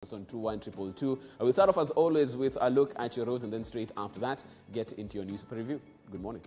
on 21222. We'll start off as always with a look at your roads and then straight after that get into your newspaper review. Good morning.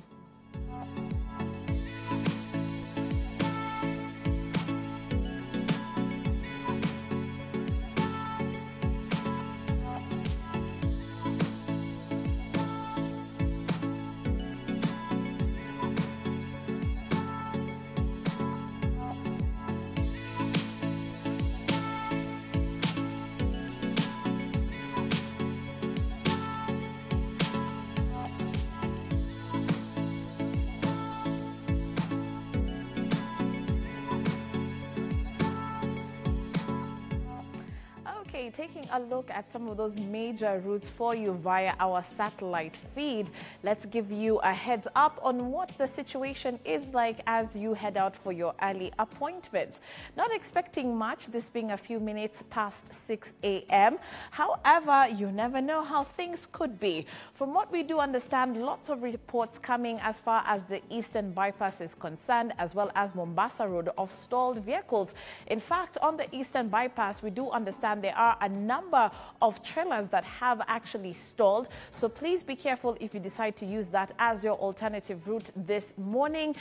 Taking a look at some of those major routes for you via our satellite feed. Let's give you a heads up on what the situation is like as you head out for your early appointments. Not expecting much, this being a few minutes past 6 a.m. However, you never know how things could be. From what we do understand, lots of reports coming as far as the Eastern Bypass is concerned, as well as Mombasa Road, of stalled vehicles. In fact, on the Eastern Bypass, we do understand there are a number of trailers that have actually stalled. So please be careful if you decide to use that as your alternative route this morning,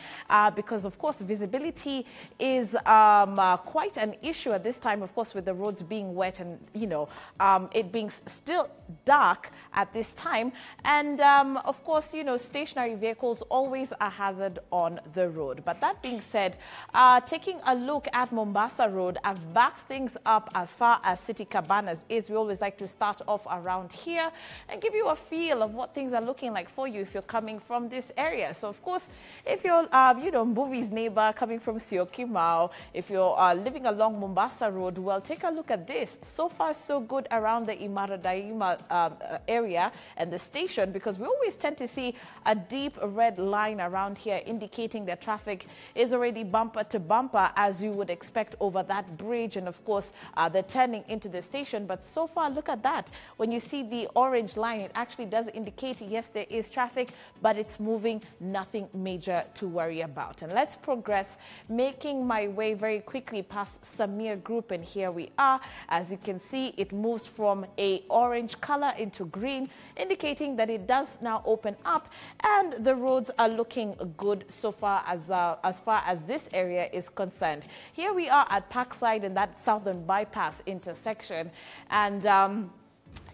because of course visibility is quite an issue at this time, of course, with the roads being wet and it being still dark at this time. And of course, stationary vehicles always a hazard on the road. But that being said, taking a look at Mombasa Road, I've backed things up as far as City Cabanas is. We always like to start off around here and give you a feel of what things are looking like for you if you're coming from this area. So of course, if you're Mbuvi's neighbor coming from Syokimau, if you're living along Mombasa Road, well, take a look at this. So far so good around the Imara Daima area and the station, because we always tend to see a deep red line around here indicating that traffic is already bumper to bumper, as you would expect over that bridge, and of course the turning into the station. But so far, look at that. When you see the orange line, it actually does indicate, yes, there is traffic, but it's moving, nothing major to worry about. And let's progress, making my way very quickly past Samir Group, and here we are. As you can see, it moves from a orange color into green, indicating that it does now open up, and the roads are looking good so far as this area is concerned. Here we are at Parkside in that Southern Bypass intersection, and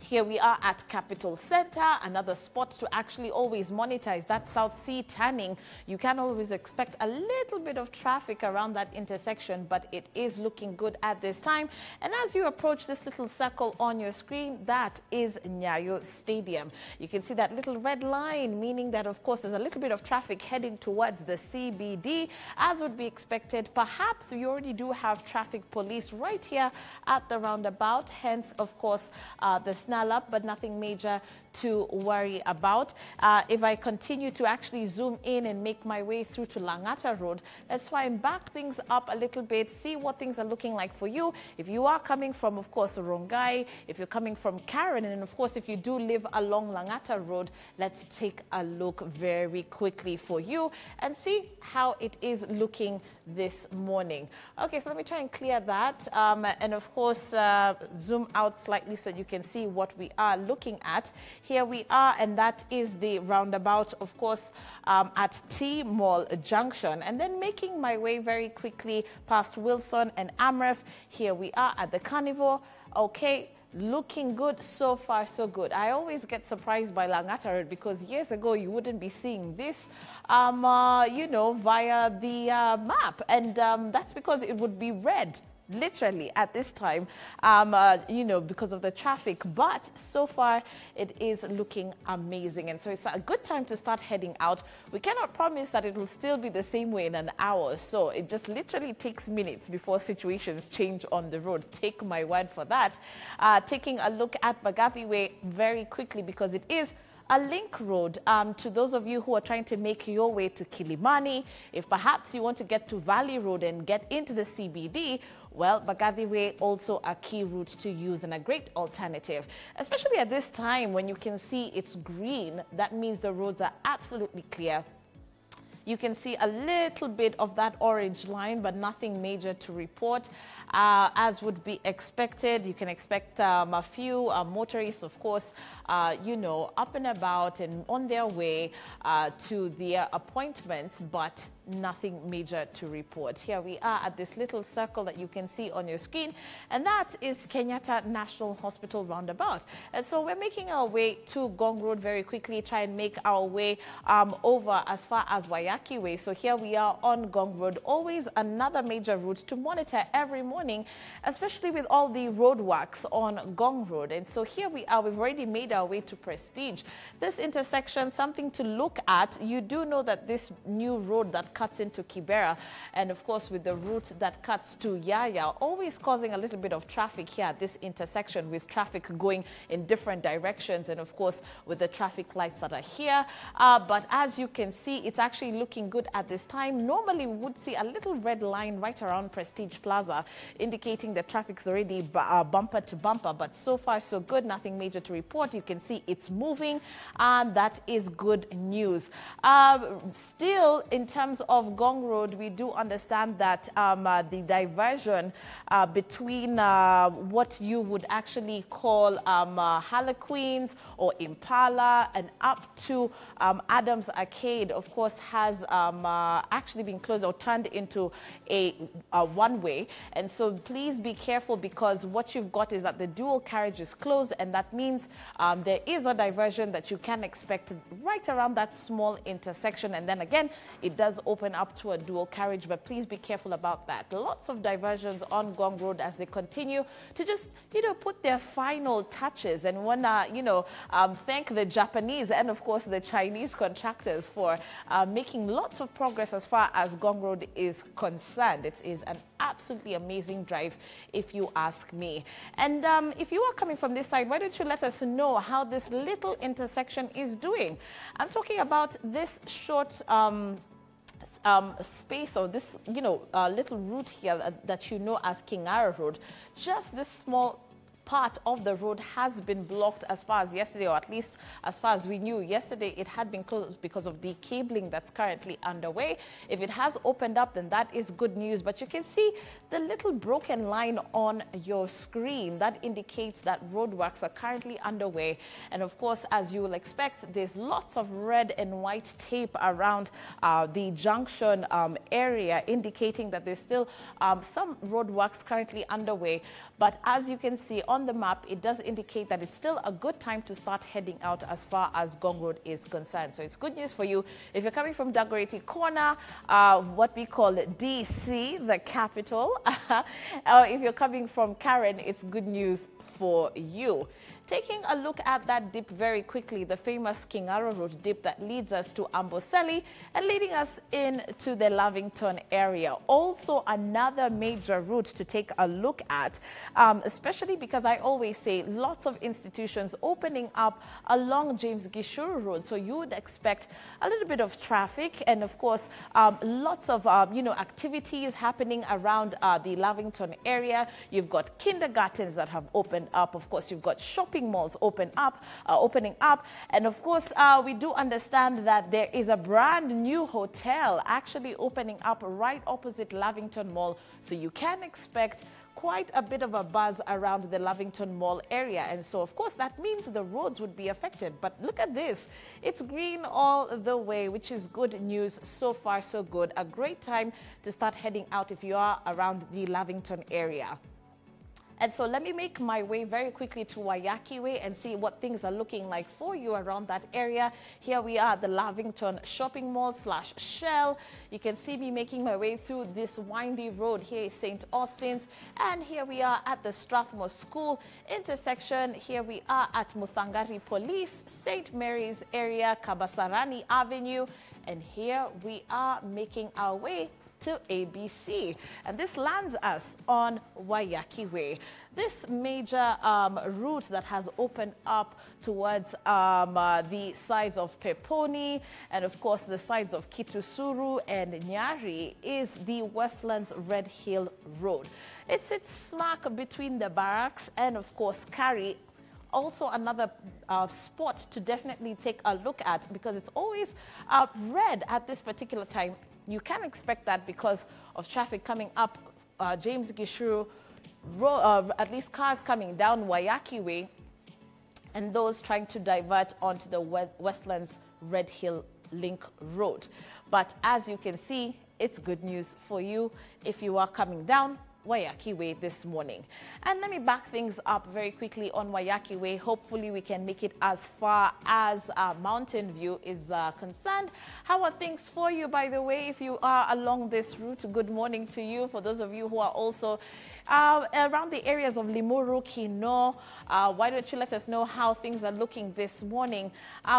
here we are at Capital Center, another spot to actually always monitor is that South Sea turning. You can always expect a little bit of traffic around that intersection, but it is looking good at this time. And as you approach this little circle on your screen, that is Nyayo Stadium. You can see that little red line, meaning that, of course, there's a little bit of traffic heading towards the CBD, as would be expected. Perhaps you already do have traffic police right here at the roundabout, hence, of course, the snarl up, but nothing major to worry about. If I continue to actually zoom in and make my way through to Langata Road, let's try and back things up a little bit, see what things are looking like for you. If you are coming from, of course, Rongai, if you're coming from Karen, and of course, if you do live along Langata Road, let's take a look very quickly for you and see how it is looking this morning. Okay, so let me try and clear that. And of course, zoom out slightly so you can see what we are looking at. Here we are, and that is the roundabout, of course, at T-Mall Junction. And then making my way very quickly past Wilson and Amref. Here we are at the Carnival. Okay, looking good so far, so good. I always get surprised by Langata Road because years ago you wouldn't be seeing this, via the map. And that's because it would be red, literally at this time, because of the traffic. But so far it is looking amazing, and so it's a good time to start heading out. We cannot promise that it will still be the same way in an hour, so it just literally takes minutes before situations change on the road. Take my word for that. Taking a look at Bagavi Way very quickly, because it is a link road to those of you who are trying to make your way to Kilimani. If perhaps you want to get to Valley Road and get into the CBD, well, Bagavi Way also a key route to use and a great alternative, especially at this time when you can see it's green. That means the roads are absolutely clear. You can see a little bit of that orange line, but nothing major to report. As would be expected, you can expect a few motorists, of course, you know, up and about and on their way to their appointments, but nothing major to report. Here we are at this little circle that you can see on your screen, and that is Kenyatta National Hospital roundabout. And so we're making our way to Gong Road very quickly, try and make our way over as far as Wayaki Way. So here we are on Gong Road, always another major route to monitor every morning, especially with all the roadworks on Gong Road. And so here we are, we've already made our way to Prestige. This intersection, something to look at. You do know that this new road that cuts into Kibera, and of course with the route that cuts to Yaya, always causing a little bit of traffic here at this intersection, with traffic going in different directions, and of course with the traffic lights that are here. But as you can see, it's actually looking good at this time. Normally we would see a little red line right around Prestige Plaza, indicating the traffic's already bumper to bumper, but so far so good, nothing major to report. You can see it's moving, and that is good news. Still, in terms of Gong Road, we do understand that the diversion between what you would actually call Harlequins or Impala and up to Adams Arcade, of course, has actually been closed or turned into a one-way. And so please be careful, because what you've got is that the dual carriage is closed, and that means there is a diversion that you can expect right around that small intersection. And then again, it does open up to a dual carriage, but please be careful about that. Lots of diversions on Gong Road as they continue to just, you know, put their final touches. And want to, you know, thank the Japanese and of course the Chinese contractors for making lots of progress as far as Gong Road is concerned. It is an absolutely amazing drive, if you ask me. And if you are coming from this side, why don't you let us know how this little intersection is doing? I'm talking about this short space, or this, you know, little route here that you know as Kingara Road. Just this small part of the road has been blocked as far as yesterday, or at least as far as we knew yesterday. It had been closed because of the cabling that's currently underway. If it has opened up, then that is good news. But you can see the little broken line on your screen. That indicates that roadworks are currently underway. And of course, as you will expect, there's lots of red and white tape around the junction area, indicating that there's still some roadworks currently underway. But as you can see on the map, it does indicate that it's still a good time to start heading out as far as Gong Road is concerned. So it's good news for you if you're coming from Dagoretti Corner, what we call DC, the capital. If you're coming from Karen, it's good news for you. Taking a look at that dip very quickly, the famous Kingara Road dip that leads us to Amboseli and leading us into the Lavington area. Also another major route to take a look at, especially because I always say lots of institutions opening up along James Gishuru Road. So you would expect a little bit of traffic, and of course, lots of you know, activities happening around the Lavington area. You've got kindergartens that have opened up. Of course, you've got shopping malls opening up, and of course we do understand that there is a brand new hotel actually opening up right opposite Lavington Mall, so you can expect quite a bit of a buzz around the Lavington Mall area. And so of course that means the roads would be affected, but look at this, it's green all the way, which is good news. So far so good. A great time to start heading out if you are around the Lavington area. And so let me make my way very quickly to Wayaki Way and see what things are looking like for you around that area. Here we are at the Lavington Shopping Mall / Shell. You can see me making my way through this windy road. Here is St. Austin's, and here we are at the Strathmore School intersection. Here we are at Muthangari Police, St. Mary's area, Kabasarani Avenue, and here we are making our way to ABC, and this lands us on Wayaki Way. This major route that has opened up towards the sides of Peponi and of course the sides of Kitusuru and Nyari is the Westlands Red Hill Road. It sits smack between the barracks and of course Kari, also another spot to definitely take a look at, because it's always red at this particular time. You can expect that because of traffic coming up James Gishuru, at least cars coming down Wayaki Way, and those trying to divert onto the Westlands Red Hill Link Road. But as you can see, it's good news for you if you are coming down Wayaki Way this morning. And let me back things up very quickly on Wayaki Way. Hopefully we can make it as far as Mountain View is concerned. How are things for you, by the way, if you are along this route? Good morning to you. For those of you who are also around the areas of Limuru, Kino, why don't you let us know how things are looking this morning?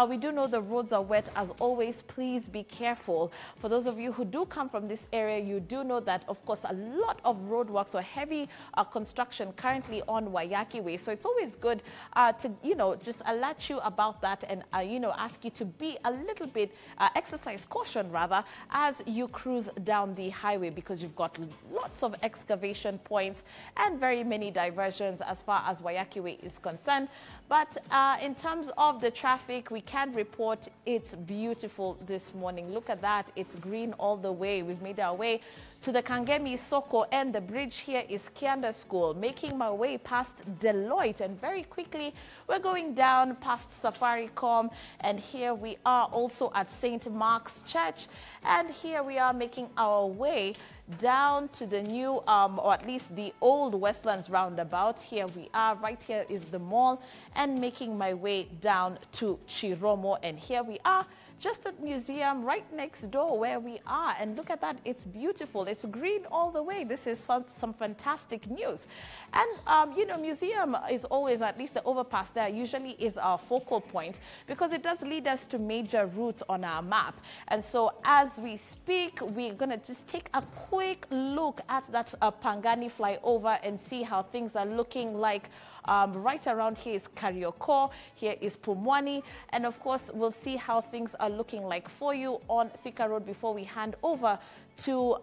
We do know the roads are wet. As always, please be careful. For those of you who do come from this area, you do know that, of course, a lot of roadworks or heavy construction currently on Wayaki Way. So it's always good to, just alert you about that and, ask you to be a little bit, exercise caution rather, as you cruise down the highway, because you've got lots of excavation points and very many diversions as far as Wayaki Way is concerned. But in terms of the traffic, we can report it's beautiful this morning. Look at that. It's green all the way. We've made our way to the Kangemi Soko, and the bridge here is Kianda School, making my way past Deloitte, and very quickly we're going down past Safaricom, and here we are also at St. Mark's Church, and here we are making our way down to the new, or at least the old Westlands roundabout. Here we are, right here is the mall, and making my way down to Chiromo, and here we are just at museum right next door where we are. And look at that, it's beautiful. It's green all the way. This is some fantastic news. And, museum is always, at least the overpass there, usually is our focal point, because it does lead us to major routes on our map. And so as we speak, we're going to just take a quick look at that Pangani flyover and see how things are looking like. Right around here is Karioko, here is Pumwani, and of course we'll see how things are looking like for you on Thika Road before we hand over to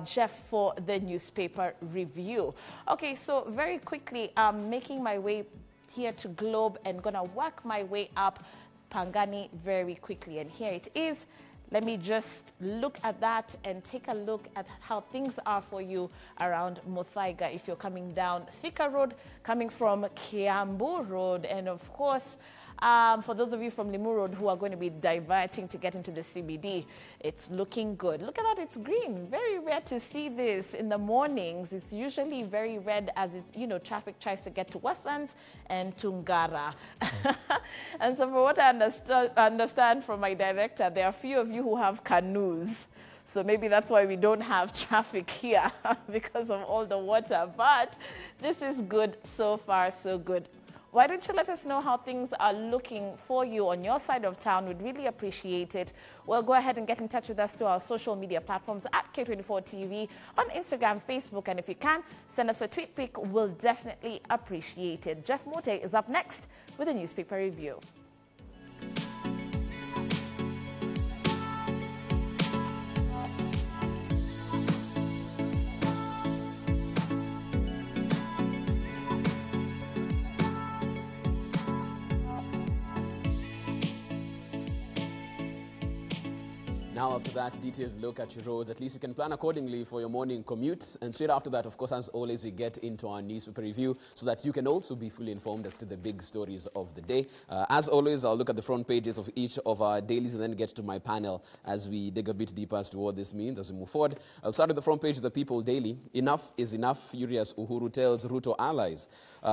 Jeff for the newspaper review. Okay, so very quickly, making my way here to Globe and gonna work my way up Pangani very quickly, and here it is. Let me just look at that and take a look at how things are for you around Muthaiga if you're coming down Thika Road, coming from Kiambu Road, and of course, for those of you from Limuru Road who are going to be diverting to get into the CBD, it's looking good. Look at that, it's green. Very rare to see this in the mornings. It's usually very red as it's, traffic tries to get to Westlands and Tungara. And so for what I understand from my director, there are a few of you who have canoes. So maybe that's why we don't have traffic here because of all the water. But this is good so far, so good. Why don't you let us know how things are looking for you on your side of town? We'd really appreciate it. Well, go ahead and get in touch with us through our social media platforms at K24 TV on Instagram, Facebook, and if you can, send us a tweet pic. We'll definitely appreciate it. Jeff Mote is up next with a newspaper review. Now, after that detailed look at your roads, at least you can plan accordingly for your morning commute. And straight after that, of course, as always, we get into our newspaper review so that you can also be fully informed as to the big stories of the day. As always, I'll look at the front pages of each of our dailies and then get to my panel as we dig a bit deeper as to what this means as we move forward. I'll start with the front page of the People Daily. Enough is enough, furious Uhuru tells Ruto allies.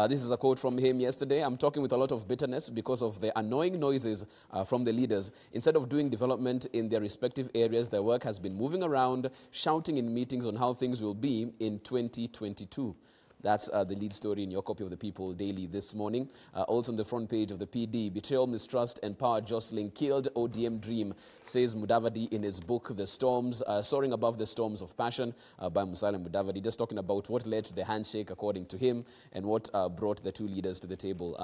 This is a quote from him yesterday. I'm talking with a lot of bitterness because of the annoying noises from the leaders. Instead of doing development in their respective areas, their work has been moving around, shouting in meetings on how things will be in 2022. That's the lead story in your copy of the People Daily this morning. Also on the front page of the PD, betrayal, mistrust, and power jostling killed ODM dream, says Mudavadi in his book, The Storms, Soaring Above the Storms of Passion by Musalia Mudavadi, just talking about what led to the handshake, according to him, and what brought the two leaders to the table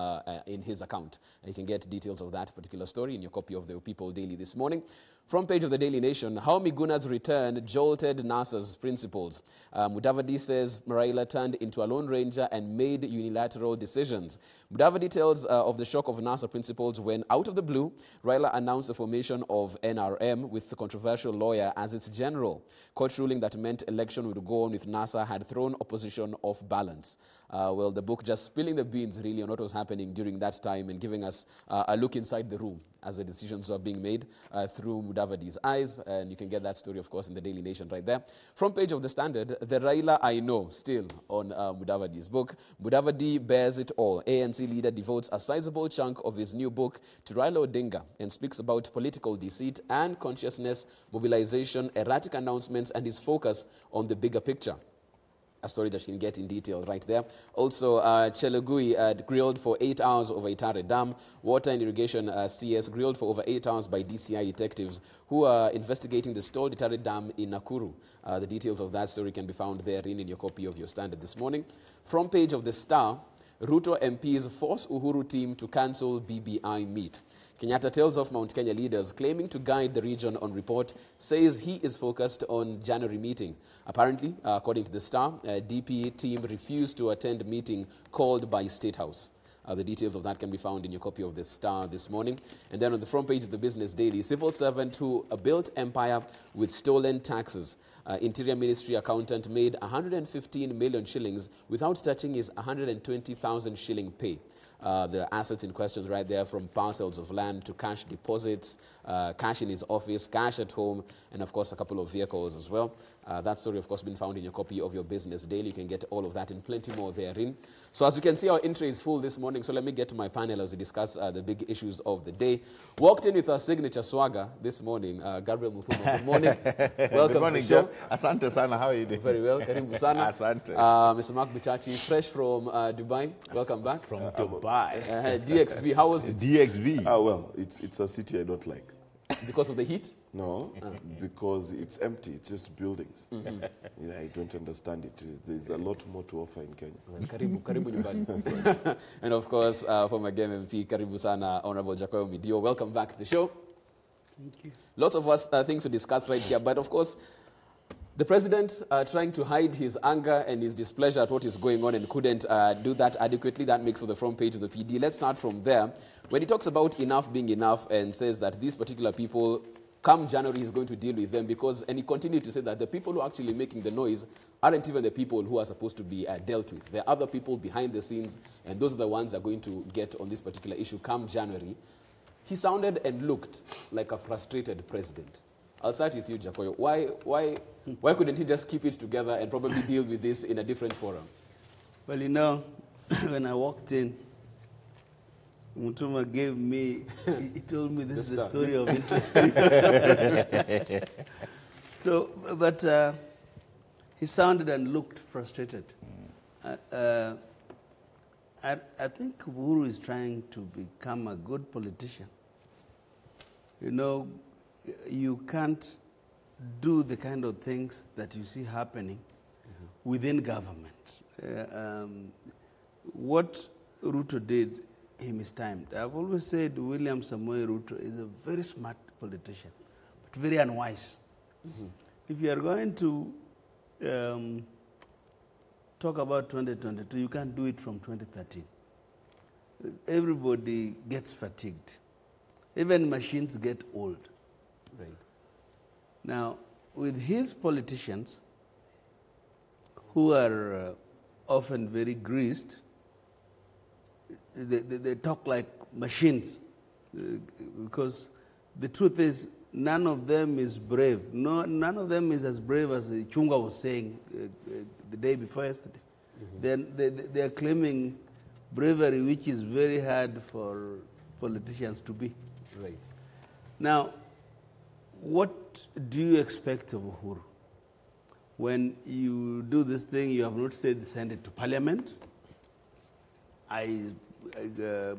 in his account. You can get details of that particular story in your copy of the People Daily this morning. Front page of the Daily Nation, how Miguna's return jolted NASA's principles. Mudavadi says Raila turned into a Lone Ranger and made unilateral decisions. Mudavadi tells of the shock of NASA principles when, out of the blue, Raila announced the formation of NRM with the controversial lawyer as its general. Court ruling that meant election would go on with NASA had thrown opposition off balance. Well, the book just spilling the beans really on what was happening during that time and giving us a look inside the room as the decisions were being made through Mudavadi's eyes. And you can get that story, of course, in the Daily Nation right there. Front page of the Standard, the Raila I know, still on Mudavadi's book. Mudavadi bears it all. ANC leader devotes a sizable chunk of his new book to Raila Odinga and speaks about political deceit and consciousness, mobilization, erratic announcements, and his focus on the bigger picture. A story that you can get in detail right there. Also, Chelugui grilled for 8 hours over Itare Dam. Water and Irrigation CS grilled for over 8 hours by DCI detectives who are investigating the stalled Itare Dam in Nakuru. The details of that story can be found therein in your copy of your Standard this morning. Front page of the Star, Ruto MPs force Uhuru team to cancel BBI meet. Kenyatta tells of Mount Kenya leaders claiming to guide the region on report, says he is focused on January meeting. Apparently, according to the Star, DP team refused to attend meeting called by State House. The details of that can be found in your copy of the Star this morning. And then on the front page of the Business Daily, civil servant who built empire with stolen taxes. Interior Ministry accountant made 115 million shillings without touching his 120,000 shilling pay. The assets in question right there, from parcels of land to cash deposits, cash in his office, cash at home, and of course a couple of vehicles as well. That story, of course, been found in your copy of your Business Daily. You can get all of that and plenty more therein. So as you can see, our intro is full this morning. So let me get to my panel as we discuss the big issues of the day. Walked in with our signature swagger this morning, Gabriel Muthuma. Good morning. Welcome Good morning, to the show. Asante sana, how are you doing? Very well. Karibu sana. Asante. Mr. Mark Bichachi, fresh from Dubai. Welcome back. From Dubai. DXB, how was it? DXB. Well, it's a city I don't like. Because of the heat? No, because it's empty. It's just buildings. Yeah, I don't understand it. There's a lot more to offer in Kenya. Karibu nyumbani. And of course, former Gem MP, karibu sana, Honorable Jakoyo Midiwo. Welcome back to the show. Thank you. Lots of us things to discuss right here, but of course, the president trying to hide his anger and his displeasure at what is going on and couldn't do that adequately. That makes for the front page of the PD. Let's start from there. When he talks about enough being enough and says that these particular people, come January, he's going to deal with them because, and he continued to say that the people who are actually making the noise aren't even the people who are supposed to be dealt with. There are other people behind the scenes, and those are the ones that are going to get on this particular issue come January. He sounded and looked like a frustrated president. I'll start with you, Jakoyo. Why couldn't he just keep it together and probably deal with this in a different forum? Well, you know, when I walked in, Muthuma gave me, he told me this is a story of interest. So, but he sounded and looked frustrated. I think Uhuru is trying to become a good politician. You know, you can't do the kind of things that you see happening within government. What Ruto did, he mistimed. I've always said William Samoei Ruto is a very smart politician, but very unwise. If you are going to talk about 2022, you can't do it from 2013. Everybody gets fatigued. Even machines get old. Right. Now, with his politicians, who are often very greased, they talk like machines, because the truth is none of them is brave. No, none of them is as brave as Chunga was saying the day before yesterday. They are claiming bravery, which is very hard for politicians to be. Right. Now, what do you expect of Uhuru? When you do this thing, you have not said send it to Parliament. The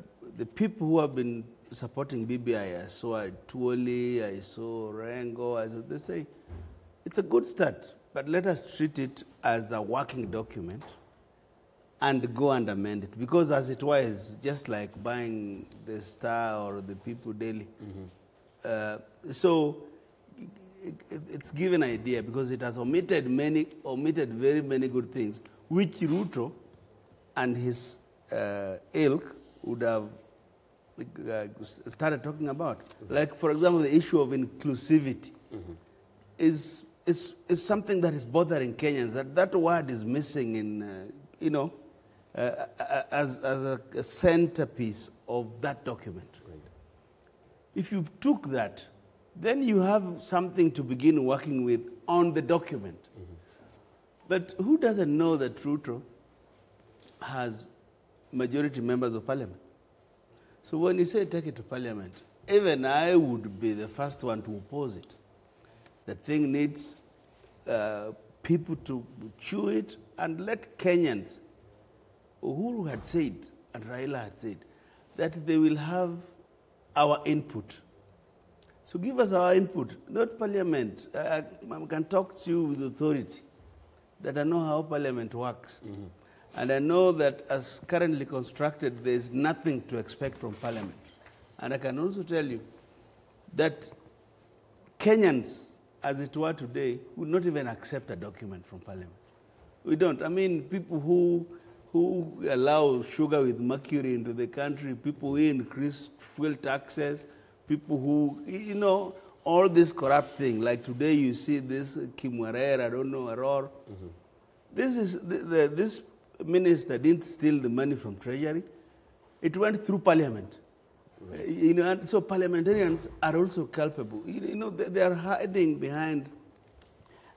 people who have been supporting BBI, I saw Tuoli, I saw Rengo, they say it's a good start, but let us treat it as a working document and go and amend it. Because as it was, just like buying the Star or the People Daily. So it's given an idea because it has omitted very many good things, which Ruto and his ilk would have started talking about. Like, for example, the issue of inclusivity is something that is bothering Kenyans. That word is missing in, as a centerpiece of that document. Right. If you took that, then you have something to begin working with on the document. But who doesn't know that Ruto has majority members of parliament? So when you say take it to parliament, even I would be the first one to oppose it. The thing needs people to chew it and let Kenyans, Uhuru had said, and Raila had said, that they will have our input. So give us our input, not parliament. I can talk to you with authority, that I know how parliament works. And I know that as currently constructed, there is nothing to expect from parliament. And I can also tell you that Kenyans, as it were today, would not even accept a document from parliament. We don't. I mean, people who allow sugar with mercury into the country, people who increase fuel taxes, people who, all this corrupt thing. Like today you see this Kimwarer, I don't know, Aror. This is, this minister didn't steal the money from treasury. It went through parliament. Right. And so parliamentarians are also culpable. They are hiding behind,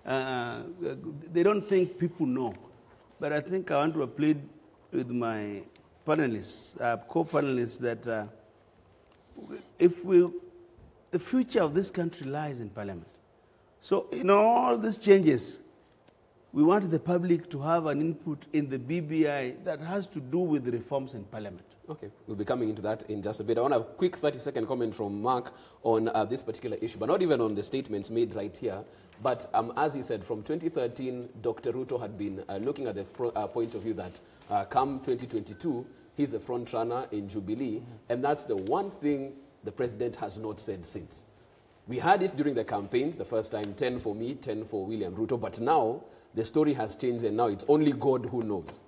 they don't think people know. But I think I want to plead with my panelists, co-panelists, that the future of this country lies in parliament. So, all these changes, we want the public to have an input in the BBI that has to do with the reforms in parliament. Okay, we'll be coming into that in just a bit. I want a quick 30-second comment from Mark on this particular issue, but not even on the statements made right here. But as he said, from 2013, Dr. Ruto had been looking at the point of view that come 2022, he's a front runner in Jubilee, and that's the one thing the president has not said since. We had it during the campaigns, the first time, 10 for me, 10 for William Ruto, but now the story has changed, and now it's only God who knows.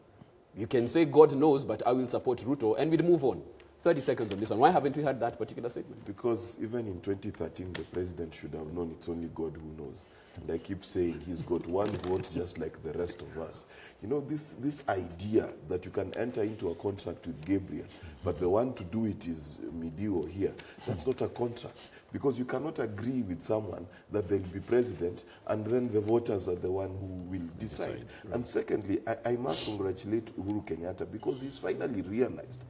You can say God knows, but I will support Ruto, and we'll move on. 30 seconds on this one. Why haven't we had that particular statement? Because even in 2013, the president should have known it's only God who knows. And I keep saying he's got one vote just like the rest of us. This idea that you can enter into a contract with Gabriel, but the one to do it is Midiwo here, that's not a contract. Because you cannot agree with someone that they'll be president and then the voters are the one who will decide. Right. And secondly, I must congratulate Uhuru Kenyatta because he's finally realized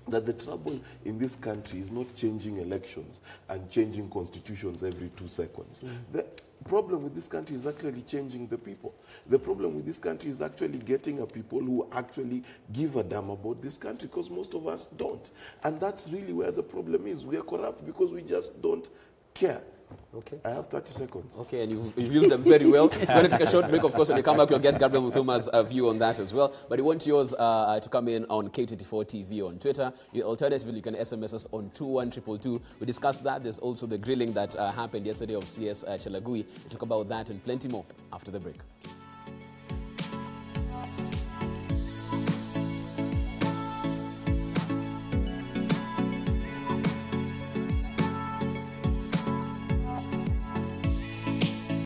that the trouble in this country is not changing elections and changing constitutions every 2 seconds. The problem with this country is actually changing the people. The problem with this country is actually getting a people who actually give a damn about this country, because most of us don't. And that's really where the problem is. We are corrupt because we just don't care. Okay. I have 30 seconds. Okay, and you've used them very well. We're going to take a short break. Of course, when you come back, you'll get Gabriel Muthuma's view on that as well. But we want yours to come in on K24 TV on Twitter. Alternatively, you can SMS us on 21222. We discussed that. There's also the grilling that happened yesterday of CS Chelagui. We talk about that and plenty more after the break.